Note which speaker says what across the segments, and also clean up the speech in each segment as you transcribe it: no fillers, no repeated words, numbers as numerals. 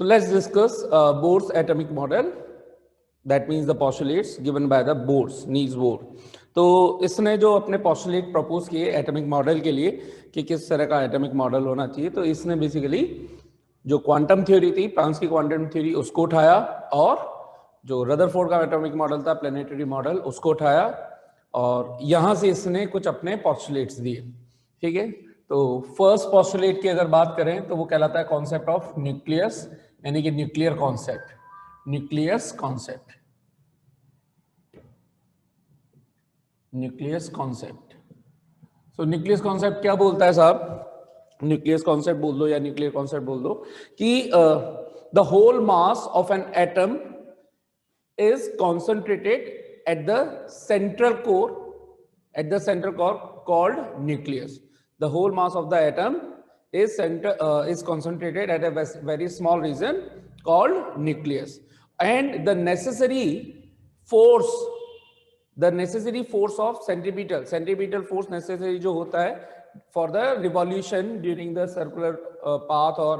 Speaker 1: So let's discuss Bohr's atomic model. That means the postulates given by the Bohr's, Niels Bohr. तो इसने जो अपने postulate propose किए atomic model के लिए कि किस तरह का एटॉमिक मॉडल होना चाहिए, तो इसने बेसिकली जो क्वांटम थ्योरी थी, प्लांक्स की क्वांटम थ्योरी, उसको उठाया और जो रदरफोर्ड का एटॉमिक मॉडल था, प्लेनेटरी मॉडल, उसको उठाया और यहां से इसने कुछ अपने postulates दिए. ठीक है, तो फर्स्ट postulate की अगर बात करें तो वो कहलाता है कॉन्सेप्ट ऑफ न्यूक्लियस, यानी कि nuclear concept, nucleus concept, nucleus concept. सो न्यूक्लियस कॉन्सेप्ट क्या बोलता है साहब? न्यूक्लियस कॉन्सेप्ट बोल दो या न्यूक्लियर कॉन्सेप्ट बोल दो कि the whole mass of an atom is concentrated at the central core, at the central core called nucleus. The whole mass of the atom is concentrated at a very small region called nucleus, and the necessary force of centripetal force necessary जो होता है for the revolution during the circular path or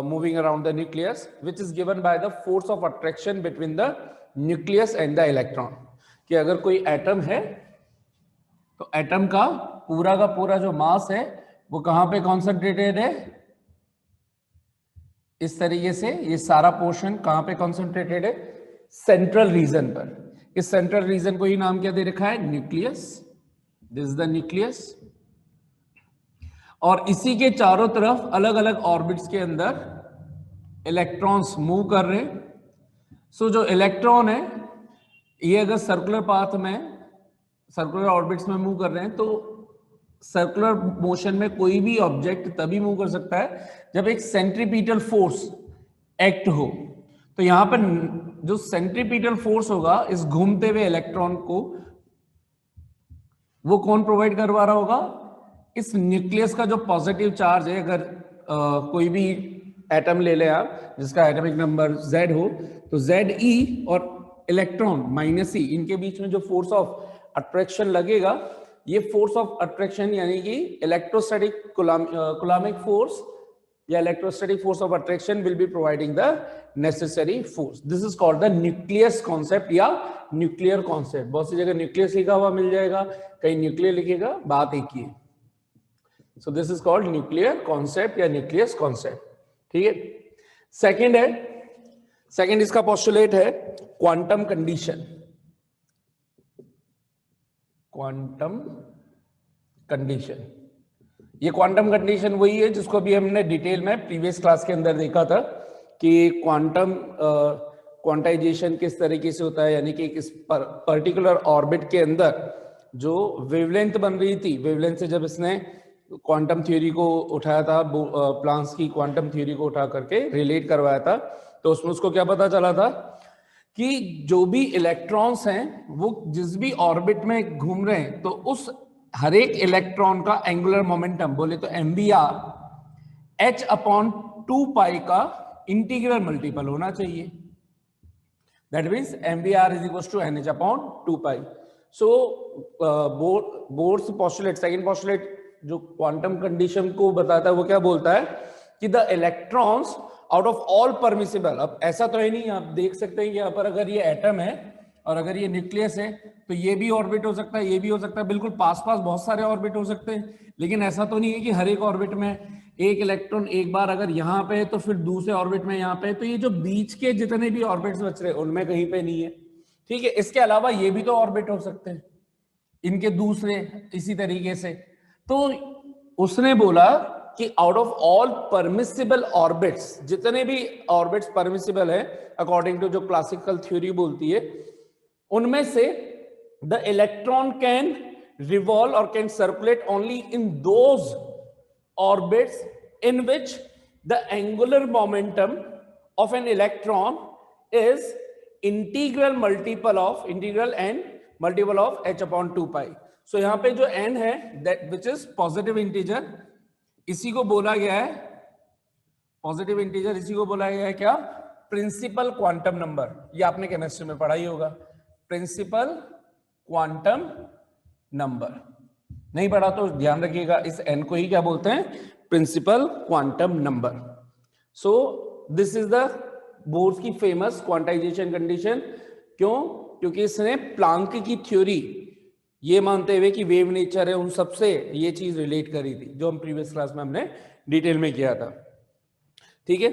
Speaker 1: moving around the nucleus, which is given by the force of attraction between the nucleus and the electron. कि अगर कोई atom है तो atom का पूरा जो मास है वो कहां पे कॉन्सेंट्रेटेड है? इस तरीके से ये सारा पोर्शन कहां पे कॉन्सेंट्रेटेड है? सेंट्रल रीजन पर. इस सेंट्रल रीजन को ही नाम क्या दे रखा है? Nucleus. This is the nucleus. और इसी के चारों तरफ अलग अलग ऑर्बिट्स के अंदर इलेक्ट्रॉन्स मूव कर रहे हैं. सो जो इलेक्ट्रॉन है ये अगर सर्कुलर पाथ में, सर्कुलर ऑर्बिट्स में मूव कर रहे हैं, तो सर्कुलर मोशन में कोई भी ऑब्जेक्ट तभी मूव कर सकता है जब एक सेंट्रीपिटल फोर्स एक्ट हो. तो यहां पर जो सेंट्रीपिटल फोर्स होगा इस घूमते हुए इलेक्ट्रॉन को, वो कौन प्रोवाइड करवा रहा होगा? इस न्यूक्लियस का जो पॉजिटिव चार्ज है. अगर कोई भी एटम ले ले आप जिसका एटॉमिक नंबर Z हो, तो Ze और इलेक्ट्रॉन -e, इनके बीच में जो फोर्स ऑफ अट्रैक्शन लगेगा, ये फोर्स ऑफ अट्रैक्शन यानी कि इलेक्ट्रोस्टैटिक कूलॉमिक फोर्स या electrostatic force of attraction will be providing the necessary force. This is called the nucleus concept या न्यूक्लियर कॉन्सेप्ट. बहुत सी जगह न्यूक्लियस लिखा हुआ मिल जाएगा, कहीं न्यूक्लियर लिखेगा, बात एक ही है. सो this is called nuclear concept या न्यूक्लियस कॉन्सेप्ट. ठीक है. सेकेंड है, सेकेंड इसका पोस्टुलेट है क्वांटम कंडीशन. क्वांटम कंडीशन, ये क्वांटम कंडीशन वही है जिसको अभी हमने डिटेल में प्रीवियस क्लास के अंदर देखा था कि क्वांटम क्वांटाइजेशन किस तरीके से होता है, यानी कि इस पर्टिकुलर ऑर्बिट के अंदर जो वेवलेंथ बन रही थी, वेवलेंथ से जब इसने क्वांटम थ्योरी को उठाया था, प्लांक्स की क्वांटम थ्योरी को उठा करके रिलेट करवाया था, तो उसमें उसको क्या पता चला था कि जो भी इलेक्ट्रॉन्स हैं वो जिस भी ऑर्बिट में घूम रहे हैं, तो उस हर एक इलेक्ट्रॉन का एंगुलर मोमेंटम बोले तो MVR h/2π का इंटीग्रल मल्टीपल होना चाहिए. That means MVR = NH/2π. So Bohr's postulate, second postulate जो क्वांटम कंडीशन को बताता है, वो क्या बोलता है कि the electrons out of all permissible. अब ऐसा तो है नहीं, आप देख सकते हैं कि यहाँ पर अगर ये एटम है और अगर ये न्यूक्लियस है तो ये भी ऑर्बिट हो सकता है, ये भी हो सकता है, बिल्कुल पास पास बहुत सारे ऑर्बिट हो सकते हैं. लेकिन ऐसा तो नहीं है कि हर एक ऑर्बिट में एक इलेक्ट्रॉन एक बार अगर यहाँ पे है तो फिर दूसरे ऑर्बिट में यहाँ पे, तो ये जो बीच के जितने भी ऑर्बिट्स बच रहे हैं उनमें कहीं पे नहीं है. ठीक है. इसके अलावा ये भी तो ऑर्बिट हो सकते हैं इनके दूसरे इसी तरीके से. तो उसने बोला कि out of all permissible orbits, जितने भी ऑर्बिट्स परमिसिबल है अकॉर्डिंग टू जो क्लासिकल थ्योरी बोलती है, उनमें से द इलेक्ट्रॉन कैन रिवॉल्व और can circulate only in those orbits in which the angular momentum of an electron is integral multiple of h/2π. सो यहां पे जो n है that which is positive integer, इसी को बोला गया है पॉजिटिव इंटीजर, इसी को बोला गया है क्या? Principal quantum number. ये आपने केमिस्ट्री में पढ़ा ही होगा. प्रिंसिपल क्वांटम नंबर नहीं पढ़ा तो ध्यान रखिएगा, इस n को ही क्या बोलते हैं? Principal quantum number. So this is the Bohr's की फेमस क्वांटाइजेशन कंडीशन। क्यों? क्योंकि इसने प्लांक की थ्योरी ये मानते हुए कि वेव नेचर है उन सबसे ये चीज रिलेट करी थी, जो हम प्रीवियस क्लास में हमने डिटेल में किया था। ठीक है,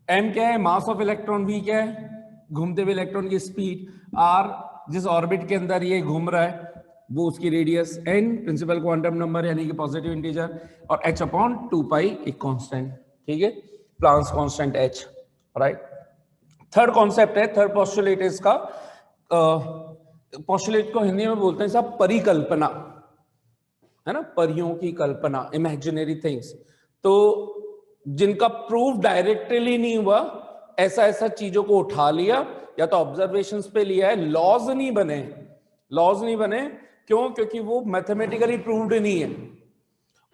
Speaker 1: m क्या है? Mass of electron. v क्या है? घूमते हुए इलेक्ट्रॉन की स्पीड। r जिस ऑर्बिट के अंदर ये घूम रहा है वो उसकी radius. n principal quantum number यानी कि पॉजिटिव इंटीजर। और h अपॉन 2 पाई एक कांस्टेंट। ठीक है, Planck's constant h। Right, third concept है, थर्ड पोस्टुलेट इसका, पोस्टुलेट को हिंदी में बोलते हैं साहब परिकल्पना, है ना, परियों की कल्पना, इमेजिनरी थिंग्स। तो जिनका प्रूफ डायरेक्टली नहीं हुआ, ऐसा ऐसा चीजों को उठा लिया या तो ऑब्जर्वेशंस पे लिया है, लॉज नहीं बने। लॉज नहीं बने क्यों? क्योंकि वो मैथमेटिकली प्रूव्ड नहीं है।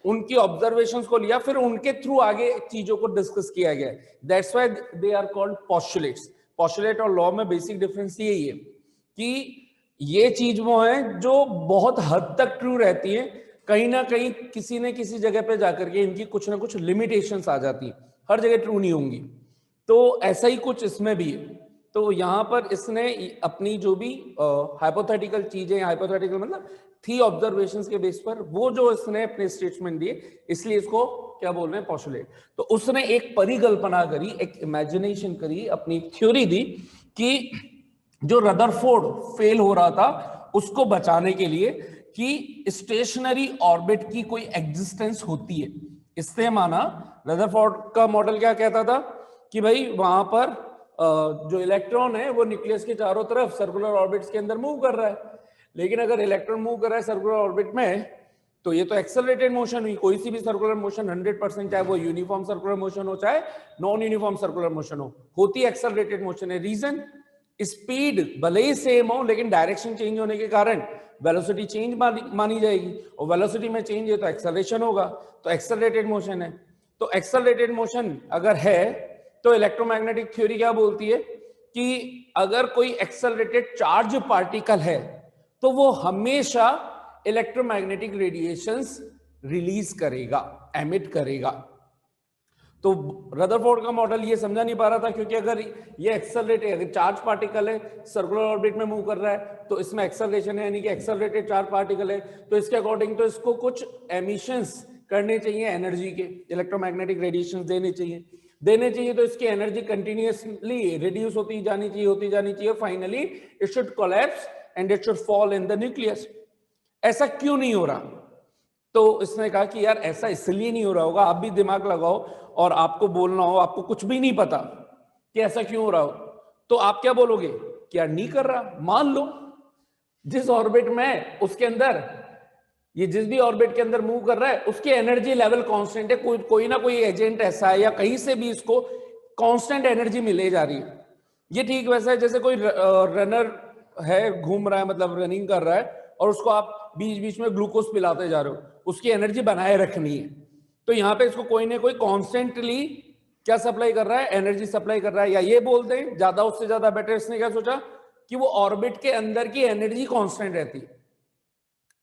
Speaker 1: उनकी ऑब्जर्वेशंस को लिया, फिर उनके थ्रू आगे चीजों को डिस्कस किया गया। That's why they are called postulates. Postulate और लॉ में बेसिक डिफरेंस यही है कि ये चीज वो है जो बहुत हद तक ट्रू रहती है, कहीं ना कहीं किसी न किसी जगह पे जाकर के इनकी कुछ ना कुछ लिमिटेशंस आ जाती है, हर जगह ट्रू नहीं होंगी। तो ऐसा ही कुछ इसमें भी है। तो यहाँ पर इसने अपनी जो भी हाइपोथेटिकल चीजें, हाइपोथेटिकल मतलब थी ऑब्जर्वेशंस के बेस पर, वो जो इसने अपने स्टेटमेंट दिए, इसलिए इसको क्या बोल रहे हैं? पोस्टुलेट। तो उसने एक परिकल्पना करी, एक इमेजिनेशन करी, अपनी थ्योरी दी कि जो रदरफोर्ड फेल हो रहा था उसको बचाने के लिए कि स्टेशनरी ऑर्बिट की कोई एग्जिस्टेंस होती है। इससे माना रदरफोर्ड का मॉडल क्या कहता था कि भाई वहां पर जो इलेक्ट्रॉन है वो न्यूक्लियस के चारों तरफ सर्कुलर ऑर्बिट्स के अंदर मूव कर रहा है, लेकिन अगर इलेक्ट्रॉन मूव कर रहा है सर्कुलर ऑर्बिट में तो ये तो एक्सेलरेटेड मोशन हुई। कोई सी भी सर्कुलर मोशन 100%, चाहे वो यूनिफॉर्म सर्कुलर मोशन हो चाहे नॉन यूनिफॉर्म सर्कुलर मोशन हो, होती एक्सेलरेटेड मोशन है। रीजन, स्पीड भले ही सेम हो लेकिन डायरेक्शन चेंज होने के कारण वेलोसिटी चेंज मानी जाएगी, और वेलोसिटी में चेंज है तो एक्सेलरेशन होगा, तो एक्सेलरेटेड मोशन है। तो एक्सेलरेटेड मोशन अगर है तो इलेक्ट्रोमैग्नेटिक थ्योरी क्या बोलती है कि अगर कोई एक्सेलरेटेड चार्ज पार्टिकल है तो वो हमेशा इलेक्ट्रोमैग्नेटिक रेडिएशंस रिलीज करेगा, एमिट करेगा। तो रदरफोर्ड का मॉडल ये समझा नहीं पा रहा था, क्योंकि अगर ये एक्सेलरेटेड, अगर चार्ज पार्टिकल है सर्कुलर ऑर्बिट में मूव कर रहा है तो इसमें एक्सेलरेशन है, यानी कि एक्सेलरेटेड चार्ज पार्टिकल है, तो इसके अकॉर्डिंग तो इसको कुछ एमिशंस करने चाहिए एनर्जी के, इलेक्ट्रोमैग्नेटिक रेडिएशंस देने चाहिए। तो इसकी एनर्जी कंटिन्यूअसली रिड्यूस होती जानी चाहिए, finally it should collapse and it should fall in the nucleus. ऐसा क्यों नहीं हो रहा? तो इसने कहा कि यार ऐसा इसलिए नहीं हो रहा होगा, आप भी दिमाग लगाओ और आपको बोलना हो, आपको कुछ भी नहीं पता कि ऐसा क्यों हो रहा हो, तो आप क्या बोलोगे? क्या नहीं कर रहा? मान लो जिस ऑर्बिट में उसके अंदर, ये जिस भी ऑर्बिट के अंदर मूव कर रहा है उसकी एनर्जी लेवल कांस्टेंट है, कोई ना कोई एजेंट ऐसा है या कहीं से भी इसको कांस्टेंट एनर्जी मिले जा रही है। ये ठीक वैसा है जैसे कोई रनर है, घूम रहा है, मतलब रनिंग कर रहा है, और उसको आप बीच बीच में ग्लूकोज पिलाते जा रहे हो, उसकी एनर्जी बनाए रखनी है। तो यहाँ पे इसको कोई ना कोई कॉन्स्टेंटली क्या सप्लाई कर रहा है? एनर्जी सप्लाई कर रहा है। या ये बोलते हैं ज्यादा, उससे ज्यादा बेटर, इसने क्या सोचा कि वो ऑर्बिट के अंदर की एनर्जी कांस्टेंट रहती है,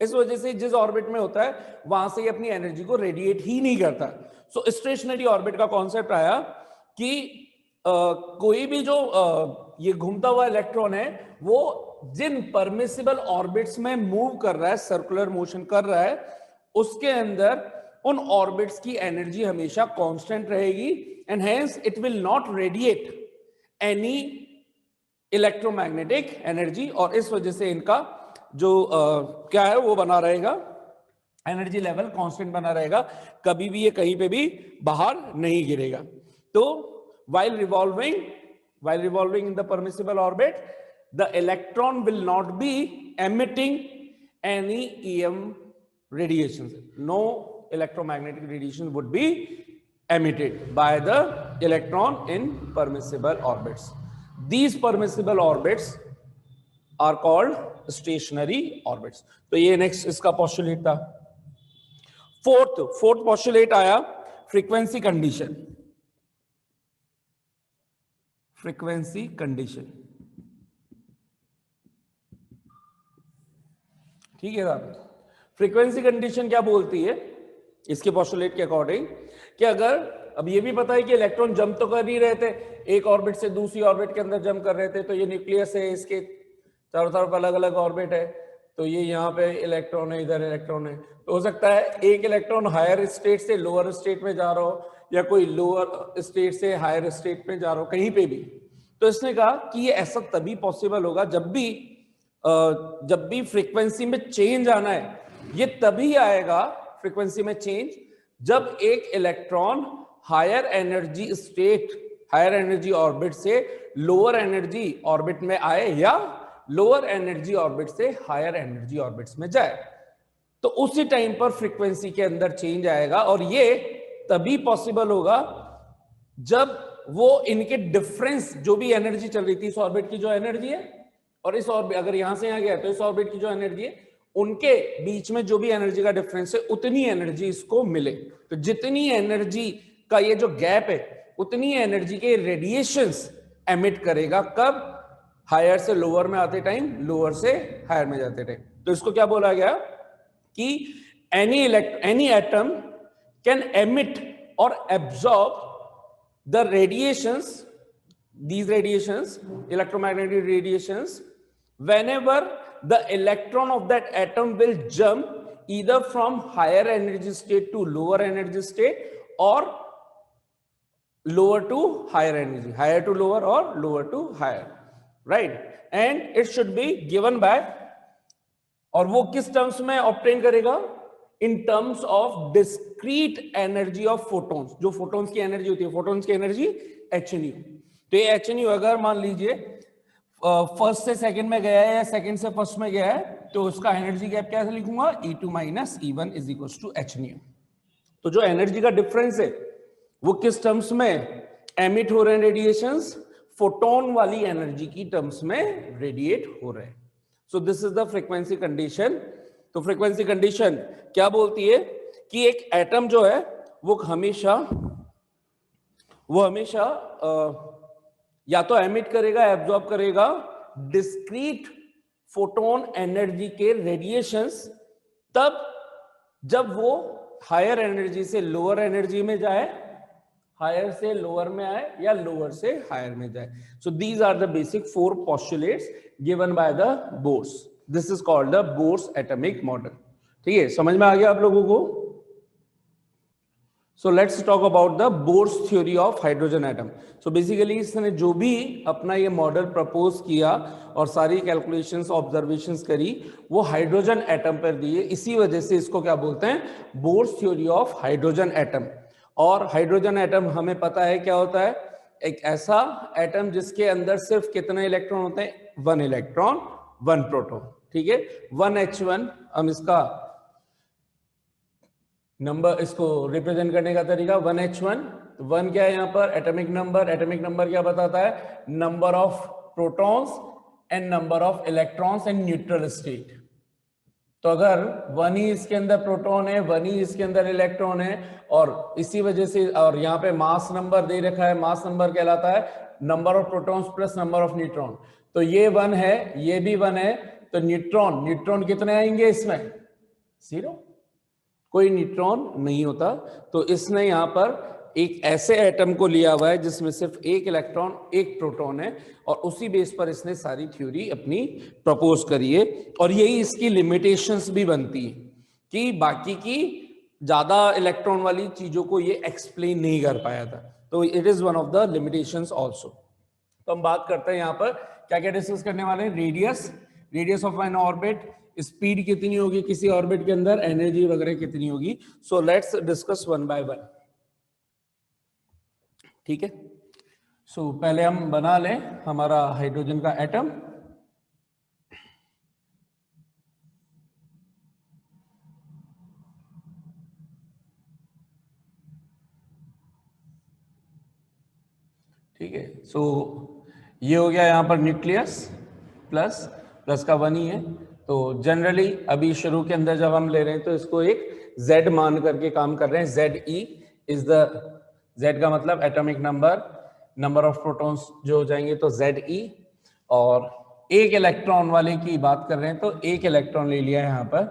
Speaker 1: इस वजह से जिस ऑर्बिट में होता है वहां से ये अपनी एनर्जी को रेडिएट ही नहीं करता। सो स्टेशनरी ऑर्बिट का कॉन्सेप्ट आया कि कोई भी जो ये घूमता हुआ इलेक्ट्रॉन है वो जिन परमिसिबल ऑर्बिट्स में मूव कर रहा है, सर्कुलर मोशन कर रहा है, उसके अंदर उन ऑर्बिट्स की एनर्जी हमेशा कांस्टेंट रहेगी, and hence it will not radiate any electromagnetic energy, और इस वजह से इनका जो क्या है वो बना रहेगा, एनर्जी लेवल कांस्टेंट बना रहेगा, कभी भी ये कहीं पे भी बाहर नहीं गिरेगा। तो while revolving in the permissible orbit, the electron will not be emitting any EM radiations. No electromagnetic radiation would be emitted by the electron in permissible orbits. These permissible orbits are called stationary orbits. तो ये next इसका postulate था। Fourth postulate आया frequency condition. Frequency condition, ठीक है साहब। Frequency condition क्या बोलती है इसके पोस्टुलेट के अकॉर्डिंग कि अगर अब ये भी पता है कि इलेक्ट्रॉन जंप तो कर ही रहे थे, एक ऑर्बिट से दूसरी ऑर्बिट के अंदर जंप कर रहे थे, तो ये न्यूक्लियस है, इसके चारों तरफ अलग अलग ऑर्बिट है, तो ये यहाँ पे इलेक्ट्रॉन है, इधर इलेक्ट्रॉन है, तो हो सकता है एक इलेक्ट्रॉन हायर स्टेट से लोअर स्टेट में जा रहा हो, या कोई लोअर स्टेट से हायर स्टेट में जा रहा हो, कहीं पे भी। तो इसने कहा कि ये ऐसा तभी पॉसिबल होगा जब भी फ्रीक्वेंसी में चेंज आना है, ये तभी आएगा फ्रीक्वेंसी में चेंज जब एक electron higher energy state, higher energy orbit से लोअर एनर्जी ऑर्बिट में आए, या लोअर एनर्जी ऑर्बिट से हायर एनर्जी ऑर्बिट्स में जाए, तो उसी टाइम पर फ्रीक्वेंसी के अंदर चेंज आएगा। और ये तभी पॉसिबल होगा जब वो इनके डिफरेंस, जो भी एनर्जी चल रही थी, इस ऑर्बिट की जो एनर्जी है और इस ऑर्बिट, अगर यहां से यहां गया तो इस ऑर्बिट की जो एनर्जी है, उनके बीच में जो भी एनर्जी का डिफरेंस है, उतनी एनर्जी इसको मिले। तो जितनी एनर्जी का ये जो गैप है, उतनी एनर्जी के रेडिएशंस एमिट करेगा, कब? हायर से लोअर में आते टाइम, लोअर से हायर में जाते टाइम। तो इसको क्या बोला गया कि एनी एटम कैन एमिट और absorb the radiations, these radiations, electromagnetic radiations, whenever the electron of that atom will jump either from higher energy state to lower energy state, or lower to higher energy, higher to lower or lower to higher, right? And it should be given by, और वो किस terms में obtain करेगा? In terms of discrete energy of photons. जो photons की energy होती है, photons की एनर्जी hnu। तो ये hnu अगर मान लीजिए फर्स्ट से सेकंड में गया है या सेकंड से फर्स्ट में गया है, तो उसका एनर्जी गैप कैसे लिखूंगा? E2 minus E1 is equal to hnu। तो जो एनर्जी का डिफरेंस है वो किस टर्म्स में एमिट हो रहे हैं रेडिएशंस? फोटोन वाली एनर्जी की टर्म्स में रेडिएट हो रहे हैं। सो this is the frequency condition. तो फ्रीक्वेंसी कंडीशन क्या बोलती है कि एक एटम जो है वो हमेशा या तो एमिट करेगा, एब्जॉर्ब करेगा डिस्क्रीट फोटोन एनर्जी के रेडिएशंस, तब जब वो हायर एनर्जी से लोअर एनर्जी में जाए, हायर से लोअर में आए, या लोअर से हायर में जाए। So these are the basic 4 postulates given by the Bohr's. This is called the Bohr's atomic model. ठीक है, समझ में आ गया आप लोगों को? So let's talk about the Bohr's theory of hydrogen atom. So basically इसने जो भी अपना ये मॉडल प्रपोज किया और सारी कैलकुलेशंस, ऑब्जर्वेशंस करी, वो हाइड्रोजन एटम पर दिए। इसी वजह से इसको क्या बोलते हैं? Bourse theory of hydrogen atom. और हाइड्रोजन एटम हमें पता है क्या होता है? एक ऐसा एटम जिसके अंदर सिर्फ कितने इलेक्ट्रॉन होते हैं? 1 इलेक्ट्रॉन 1 प्रोटॉन। ठीक है, 1h1। हम इसका नंबर, इसको रिप्रेजेंट करने का तरीका 1h1। 1 क्या है यहाँ पर? Atomic number. एटॉमिक नंबर क्या बताता है? Number of protons and number of electrons and neutral state. तो अगर 1 ही इसके अंदर प्रोटॉन है, 1 ही इसके अंदर इलेक्ट्रॉन है, और इसी वजह से, और यहाँ पे मास नंबर दे रखा है, मास नंबर कहलाता है number of protons plus number of neutron. तो ये 1 है, ये भी 1 है, तो न्यूट्रॉन कितने आएंगे इसमें? 0। कोई न्यूट्रॉन नहीं होता। तो इसने यहाँ पर एक ऐसे एटम को लिया हुआ है जिसमें सिर्फ 1 इलेक्ट्रॉन 1 प्रोटॉन है, और उसी बेस पर इसने सारी थ्योरी अपनी प्रपोज करी है। और यही इसकी लिमिटेशंस भी बनती है कि बाकी की ज्यादा इलेक्ट्रॉन वाली चीजों को ये एक्सप्लेन नहीं कर पाया था। तो it is one of the limitations also. तो हम बात करते हैं यहाँ पर क्या क्या डिस्कस करने वाले हैं? Radius of N orbit, speed कितनी होगी किसी ऑर्बिट के अंदर, एनर्जी वगैरह कितनी होगी। So let's discuss 1 by 1। ठीक है, सो पहले हम बना लें हमारा हाइड्रोजन का एटम। ठीक है, सो ये हो गया यहाँ पर न्यूक्लियस, प्लस का 1 ही है। तो जनरली अभी शुरू के अंदर जब हम ले रहे हैं तो इसको एक Z मान करके काम कर रहे हैं। ZE इज द, Z का मतलब एटॉमिक नंबर ऑफ प्रोटॉन्स जो हो जाएंगे तो ZE। और 1 इलेक्ट्रॉन वाले की बात कर रहे हैं तो 1 इलेक्ट्रॉन ले लिया है यहाँ पर,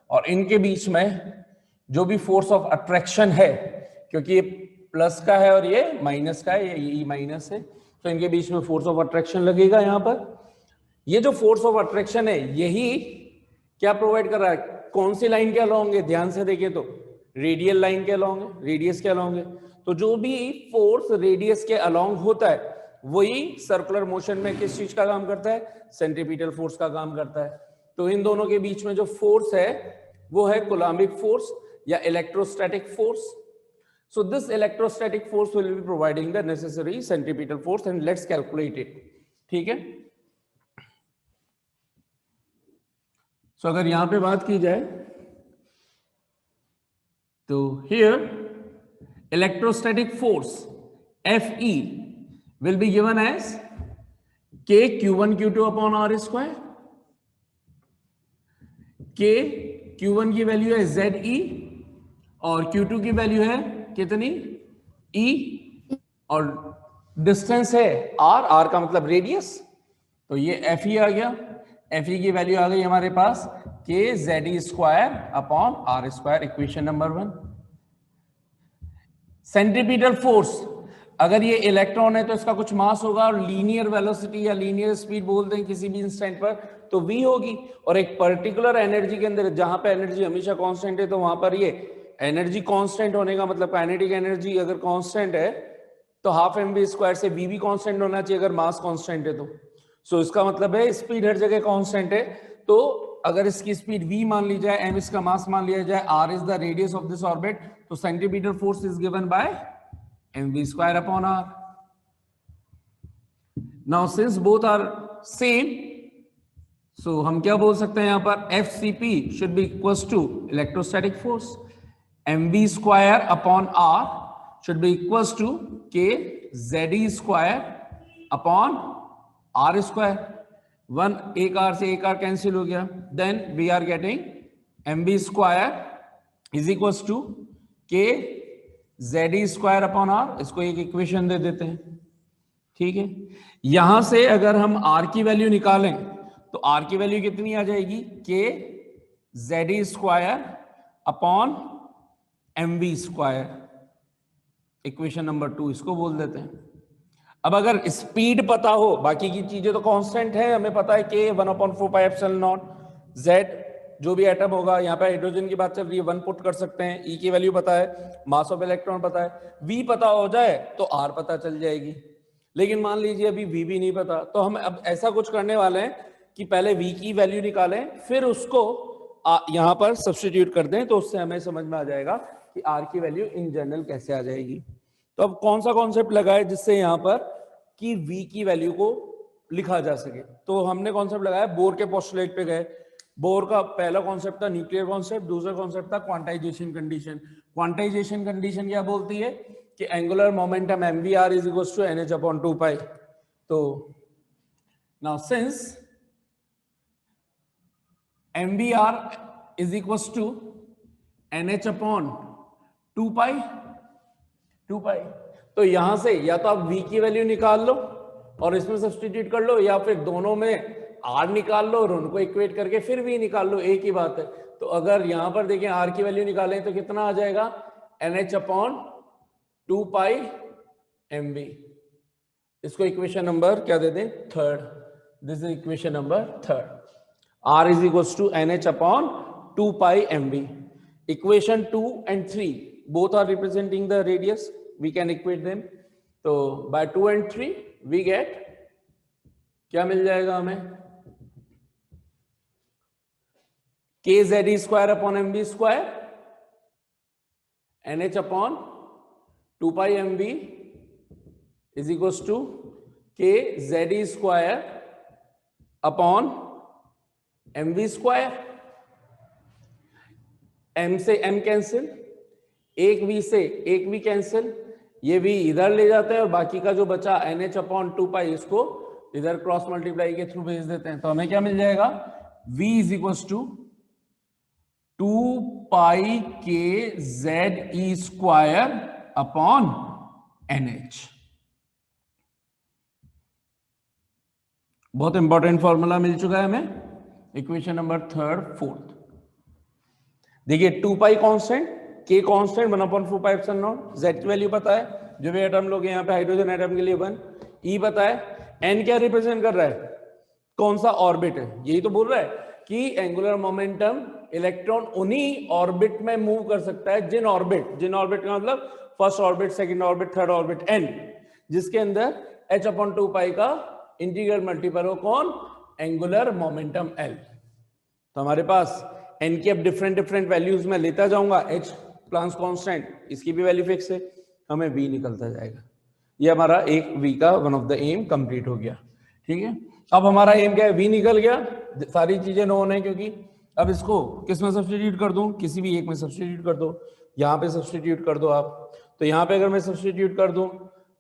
Speaker 1: और इनके बीच में जो भी फोर्स ऑफ अट्रैक्शन है, क्योंकि प्लस का है और ये माइनस का है, ये ई माइनस है, तो इनके बीच में फोर्स ऑफ अट्रैक्शन लगेगा। यहाँ पर ये जो फोर्स ऑफ अट्रैक्शन है यही क्या प्रोवाइड कर रहा है, कौन सी लाइन के अलॉन्ग है, ध्यान से देखिए तो रेडियल लाइन के अलॉन्ग है, रेडियस के अलॉन्ग है। तो जो भी फोर्स रेडियस के अलॉन्ग होता है वही सर्कुलर मोशन में किस चीज का काम करता है, सेंट्रीपिटल फोर्स का काम करता है। तो इन दोनों के बीच में जो फोर्स है वो है कूलम्बिक फोर्स या electrostatic force. So this electrostatic force will be providing the necessary centripetal force and let's calculate it. ठीक है, so अगर यहां पे बात की जाए तो here electrostatic force Fe will be given as K Q1 Q2 upon R square. K Q1 की वैल्यू है ZE और Q2 की वैल्यू है कितनी, E, और डिस्टेंस है R, R का मतलब रेडियस, तो ये Fe आ गया। Fe की वैल्यू आ गई हमारे पास K ZE square upon R square, equation number 1। Centripetal force, अगर ये इलेक्ट्रॉन है तो इसका कुछ मास होगा और लीनियर वेलोसिटी या लीनियर स्पीड बोलते हैं किसी भी इंस्टेंट पर, तो v होगी। और एक पर्टिकुलर एनर्जी के अंदर जहां पे एनर्जी हमेशा कांस्टेंट है तो वहां पर ये एनर्जी कांस्टेंट होने का मतलब काइनेटिक एनर्जी अगर कांस्टेंट है तो हाफ mv स्क्वायर से v भी कांस्टेंट होना चाहिए अगर मास कांस्टेंट है तो। सो इसका मतलब है स्पीड हर जगह कांस्टेंट है, तो अगर इसकी स्पीड v मान ली जाए, m इसका मास मान लिया जाए, r is the radius of this orbit, तो centimetre force is given by mv square upon r। Now since both are same, so हम क्या बोल सकते हैं यहां पर, FCP should be equals to electrostatic force, mv square upon r should be equals to k ZE square upon r square. One एक r से एक r कैंसिल हो गया, then we are getting mv square is equals to k ZE square upon r। इसको एक equation दे देते हैं, ठीक है। यहां से अगर हम r की वैल्यू निकालें तो r की वैल्यू कितनी आ जाएगी, k ZE square upon mv square, equation number 2 इसको बोल देते हैं। अब अगर स्पीड पता हो, बाकी की चीजें तो कांस्टेंट है, हमें पता है k 1/4πε0, z जो भी एटम होगा, यहाँ पे हाइड्रोजन की बात चल रही है 1 पुट कर सकते हैं, E की वैल्यू पता है, मास ऑफ इलेक्ट्रॉन पता है, V पता हो जाए तो R पता चल जाएगी। लेकिन मान लीजिए अभी V भी नहीं पता, तो हम अब ऐसा कुछ करने वाले हैं कि पहले V की वैल्यू निकालें फिर उसको यहाँ पर सब्स्टिट्यूट कर दें, तो उससे हमें समझ में आ जाएगा कि R की वैल्यू इन जनरल कैसे आ जाएगी। तो अब कौन सा कॉन्सेप्ट लगाए जिससे यहाँ पर कि V की वैल्यू को लिखा जा सके, तो हमने कॉन्सेप्ट लगाया, बोर के पोस्टुलेट पे गए। बोर का पहला कॉन्सेप्ट था न्यूक्लियर कॉन्सेप्ट, दूसरा कॉन्सेप्ट था क्वांटाइजेशन कंडीशन। क्वांटाइजेशन कंडीशन क्या बोलती है कि angular momentum mvr is equals to nh upon 2 pi. तो now since mvr is equals to nh upon 2 pi, तो यहां से या तो आप v की वैल्यू निकाल लो और इसमें सब्स्टिट्यूट कर लो, या फिर दोनों में r निकाल लो और उनको इक्वेट करके फिर v निकाल लो, एक ही बात है। तो अगर यहां पर देखें r की वैल्यू निकालें तो कितना आ जाएगा, nh अपॉन 2 पाई mv। इसको इक्वेशन नंबर क्या दे दें, third. This is equation number third, r is equals to nh upon 2 pi mv। Equation 2 and 3 both are representing the radius, we can equate them। तो by 2 and 3 we get क्या मिल जाएगा हमें, k ZE square upon mv square, nh upon 2 pi mv is equals to k ZE square upon mv square. m से m cancel, एक v से एक v cancel, ये v इधर ले जाते हैं और बाकी का जो बचा nh अपॉन 2 पाई इसको इधर क्रॉस मल्टीप्लाई के थ्रू भेज देते हैं। तो हमें क्या मिल जाएगा, v is equals to 2 pi k ZE square upon nh। बहुत इंपॉर्टेंट फॉर्मूला मिल चुका है हमें, इक्वेशन नंबर थर्ड फोर्थ। देखिए 2 pi constant, K constant 1/4πε0, Z की वैल्यू पता है, जो भी एटम लोग यहाँ पे हाइड्रोजन एटम के लिए 1, E पता है, N क्या रिप्रेजेंट कर रहा है, कौन सा ऑर्बिट है, यही तो बोल रहा है कि एंगुलर मोमेंटम इलेक्ट्रॉन उन्हीं ऑर्बिट में मूव कर सकता है जिन ऑर्बिट का मतलब first orbit, second orbit, third orbit, N, जिसके अंदर h/2π का इंटीग्रल मल्टीपल हो, कौन, एंगुलर मोमेंटम L। तो हमारे पास N की अब डिफरेंट वैल्यूज में लेता जाऊंगा, H प्लांक्स कांस्टेंट, इसकी भी वैल्यू फिक्स है, हमें V निकलता जाएगा। ये हमारा एक V का one of the M complete हो गया, ठीक है। अब हमारा एम क्या है, V निकल गया, सारी चीजें नोन है, क्योंकि अब इसको किस में सब्स्टिट्यूट कर दूं, किसी भी एक में सब्स्टिट्यूट कर दो, यहाँ पे सब्स्टिट्यूट कर दो आप, तो यहाँ पे अगर मैं सब्स्टिट्यूट कर दूं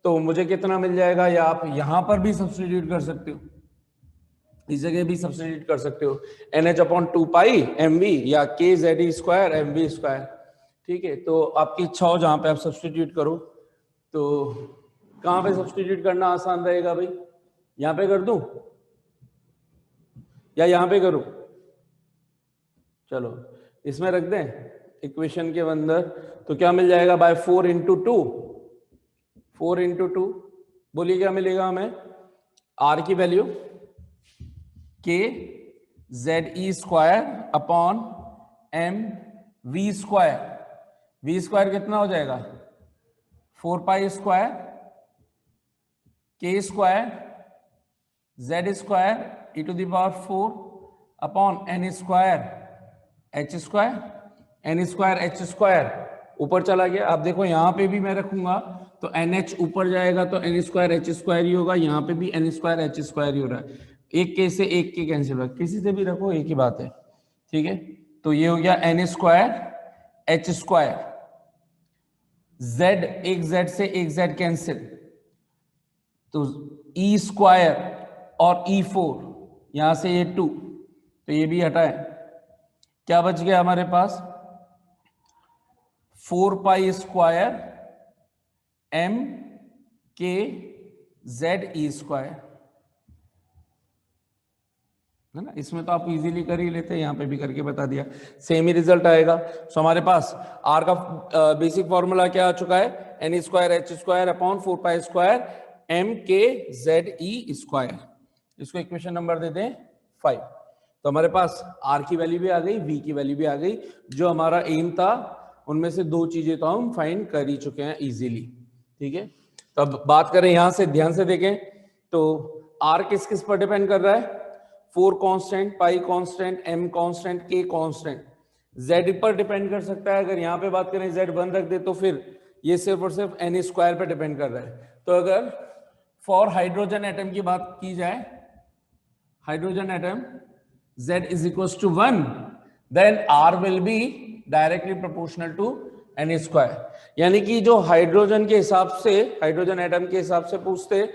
Speaker 1: तो मुझे कितना मिल जाएगा, या आप यहाँ पर भी सब्स्टिट्यूट कर सकते हो, इस जगह भी सब्स्टिट्यूट कर सकते हो, NH/2π mv या kZe² mv², ठीक है। तो आपकी इच्छा हो जहां पे आप सब्स्टिट्यूट करो, तो कहां पे सब्स्टिट्यूट करना आसान रहेगा भाई, यहां पे कर दूं या यहां पे करूं, चलो इसमें रख दें इक्वेशन के अंदर, तो क्या मिल जाएगा, बाय 4 × 2, बोलिए क्या मिलेगा हमें, R की वैल्यू kZe²/mv², v² कितना हो जाएगा, 4π² k² Z² e⁻⁴/n²h², ऊपर चला गया। आप देखो यहां पे भी मैं रखूंगा तो NH ऊपर जाएगा तो n²h² ही होगा, यहाँ पे भी n²h² ही हो रहा है, एक के से एक के कैंसिल होगा, किसी से भी रखो एक ही बात है, ठीक है। तो ये हो गया n²h², z, एक z से एक z कैंसिल, तो e² और e4, यहां से ये 2, तो ये भी हटाए, क्या बच गया हमारे पास, 4π² m k Ze², है ना। इसमें तो आप इजीली कर ही लेते हैं, यहाँ पे भी करके बता दिया, सेम ही रिजल्ट आएगा। सो हमारे पास R का बेसिक फॉर्मूला क्या आ चुका है, n²h²/4π² m k Ze², इसको इक्वेशन नंबर दे दें 5। तो हमारे पास R की वैल्यू भी आ गई, V की वैल्यू भी आ गई, जो हमारा एम था उनमें से दो चीजें तो हम फाइंड कर ही चुके हैं इजीली, ठीक है। तो अब बात करें यहां से, ध्यान से देखें तो R किस किस पर डिपेंड कर रहा है, 4 कांस्टेंट, पाई constant, m constant, k constant, z पर डिपेंड कर सकता है। अगर यहाँ पे बात करें z 1 रख दे तो फिर ये सिर्फ और सिर्फ n² पे डिपेंड कर रहा है। तो अगर फॉर हाइड्रोजन एटम की बात की जाए, hydrogen atom z = 1, then r will be directly proportional to n², यानी कि जो हाइड्रोजन के हिसाब से, हाइड्रोजन एटम के हिसाब से पूछते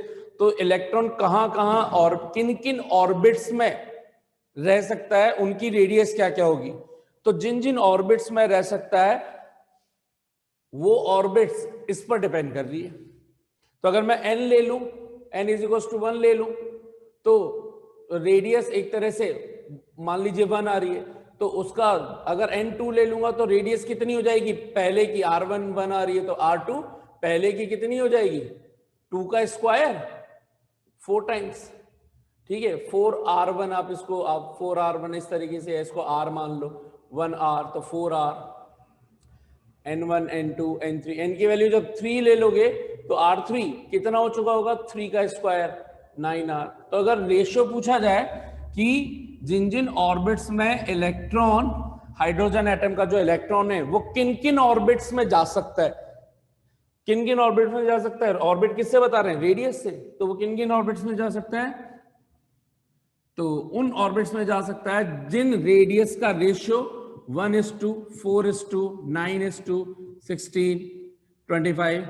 Speaker 1: तो इलेक्ट्रॉन कहां कहां और किन किन ऑर्बिट्स में रह सकता है, उनकी रेडियस क्या क्या होगी, तो जिन जिन ऑर्बिट्स में रह सकता है वो ऑर्बिट्स इस पर डिपेंड कर रही है। तो अगर मैं n ले लूं, n = 1 ले लूं, तो रेडियस एक तरह से मान लीजिए 1 आ रही है, तो उसका अगर n2 ले लूंगा तो रेडियस कितनी हो जाएगी, पहले की r1 1 आ रही है तो r2 पहले की कितनी हो जाएगी, 2 का स्क्वायर 4 टाइम्स, ठीक है। 4r1 आप इसको, आप 4r1 इस तरीके से इसको r मान लो, 1r तो 4r, n1 n2 n3, n की वैल्यू जब 3 ले लोगे तो r3 कितना हो चुका होगा, 3 का स्क्वायर 9r। तो अगर रेशियो पूछा जाए कि जिन जिन ऑर्बिट्स में इलेक्ट्रॉन, हाइड्रोजन एटम का जो इलेक्ट्रॉन है वो किन किन ऑर्बिट्स में जा सकता है, किन किन ऑर्बिट्स में जा सकता है, ऑर्बिट किससे बता रहे हैं, रेडियस से, तो वो किन किन ऑर्बिट्स में जा सकता है, तो उन ऑर्बिट्स में जा सकता है जिन रेडियस का रेशियो 1:4:9:16:25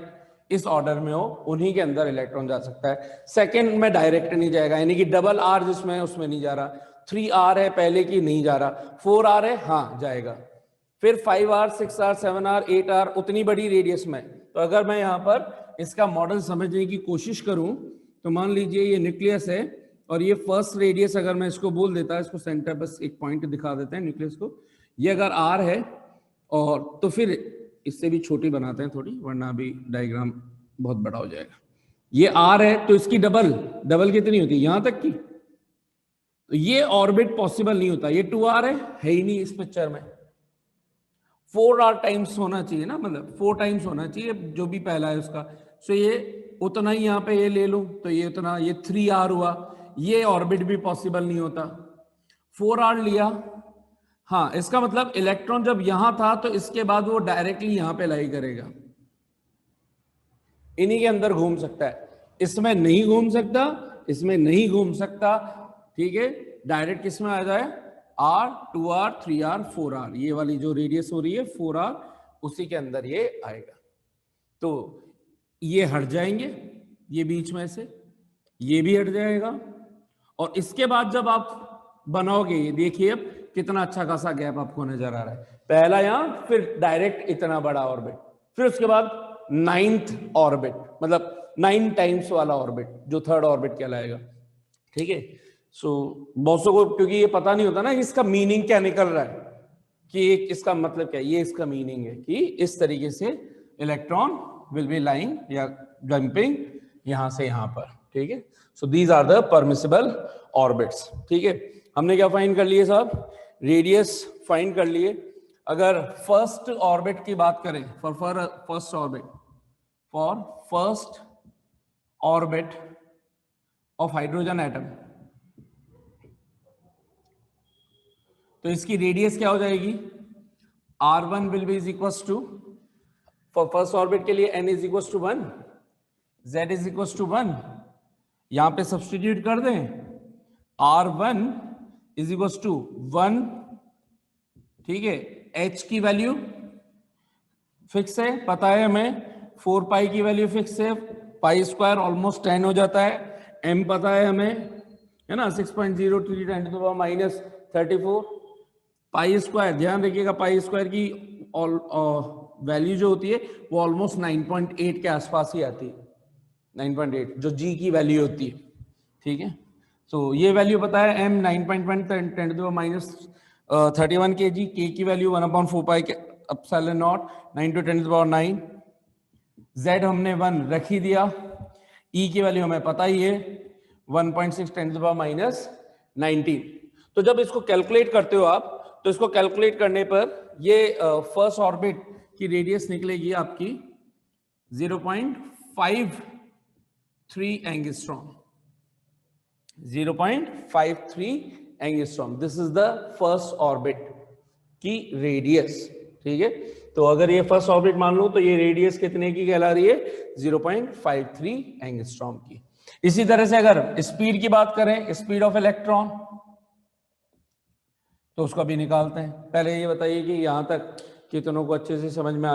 Speaker 1: इस ऑर्डर में हो, उन्हीं के अंदर इलेक्ट्रॉन जा सकता है। सेकंड में डायरेक्ट नहीं जाएगा, यानी कि डबल R जिसमें है उसमें नहीं जा रहा, 3R है पहले की नहीं जा रहा, 4R है हाँ जाएगा, फिर 5R 6R 7R 8R उतनी बड़ी रेडियस में। तो अगर मैं यहाँ पर इसका मॉडल समझने की कोशिश करूं तो मान लीजिए ये न्यूक्लियस है और ये फर्स्ट रेडियस अगर मैं इसको बोल देता, इसको सेंटर बस एक पॉइंट दिखा देते हैं न्यूक्लियस को, ये अगर R है और तो फिर इससे भी छोटी बनाते हैं थोड़ी, वरना अभी डायग्राम बहुत बड़ा हो जाएगा। ये r है तो इसकी डबल कितनी होती है यहां तक की, तो ये ऑर्बिट पॉसिबल नहीं होता, ये 2r है ही नहीं इस पिक्चर में। 4r टाइम्स होना चाहिए ना, मतलब 4 टाइम्स होना चाहिए जो भी पहला है उसका। सो ये उतना ही यहाँ पे ये ले लूं तो ये उतना, ये 3r हुआ, ये ऑर्बिट भी पॉसिबल नहीं होता। 4r लिया, हाँ इसका मतलब इलेक्ट्रॉन जब यहां था तो इसके बाद वो डायरेक्टली यहां पे लाई करेगा, इन्हीं के अंदर घूम सकता है, इसमें नहीं घूम सकता, इसमें नहीं घूम सकता, ठीक है। डायरेक्ट किस में आ जाए, r 2r 3r 4r, ये वाली जो रेडियस हो रही है 4r, उसी के अंदर ये आएगा। तो ये हट जाएंगे, ये बीच में से ये भी हट जाएगा, और इसके बाद जब आप बनाओगे, ये देखिए अब कितना अच्छा खासा गैप आपको नजर आ रहा है, पहला यहां, फिर डायरेक्ट इतना बड़ा ऑर्बिट, फिर उसके बाद 9th ऑर्बिट, मतलब 9 टाइम्स वाला ऑर्बिट जो 3rd ऑर्बिट कहलाएगा, ठीक है। सो बहुत को क्योंकि ये पता नहीं होता ना कि इसका मीनिंग क्या निकल रहा है, कि इसका मतलब क्या है, ये इसका मीनिंग है कि इस तरीके से इलेक्ट्रॉन विल बी लाइंग या जंपिंग यहां से यहां पर, ठीक है। So these are the permissible orbits, ठीक है। हमने क्या फाइंड कर लिए साहब, रेडियस फाइंड कर लिए। अगर फर्स्ट ऑर्बिट की बात करें, for first orbit of hydrogen atom, तो इसकी रेडियस क्या हो जाएगी, r1 will be is equal to, for first orbit के लिए n is equal to 1, z is equal to 1, यहां पे सब्स्टिट्यूट कर दें, r1 इज इक्वल टू 1, ठीक है। h की वैल्यू फिक्स है, पता है हमें, 4 पाई की वैल्यू फिक्स है, पाई स्क्वायर ऑलमोस्ट 10 हो जाता है, m पता है हमें, है ना, 6.03 10 to the minus 34, pi square ध्यान रखिएगा, पाई स्क्वायर की वैल्यू जो होती है वो ऑलमोस्ट 9.8 के आसपास ही आती है, 9.8 जो g की वैल्यू होती है, ठीक है। तो ये वैल्यू पता है, m 9.1 10 to the minus 31 kg, k की value 1/4 pi epsilon naught 9 to 10 to the power 9, z हमने 1 रख ही दिया, e की वैल्यू हमें पता ही है 1.6 10 टू द पावर माइनस 19। तो जब इसको कैलकुलेट करते हो आप, तो इसको कैलकुलेट करने पर ये फर्स्ट ऑर्बिट की रेडियस निकलेगी आपकी 0.53 angstrom, 0.53 angstrom, this is the first orbit की रेडियस, ठीक है। तो अगर ये फर्स्ट ऑर्बिट मान लो तो ये रेडियस कितने की कहला रही है, 0.53 एंगस्ट्रॉम की। इसी तरह से अगर स्पीड की बात करें, स्पीड ऑफ इलेक्ट्रॉन, तो उसको भी निकालते हैं। पहले ये बताइए कि यहां तक कितनों को अच्छे से समझ में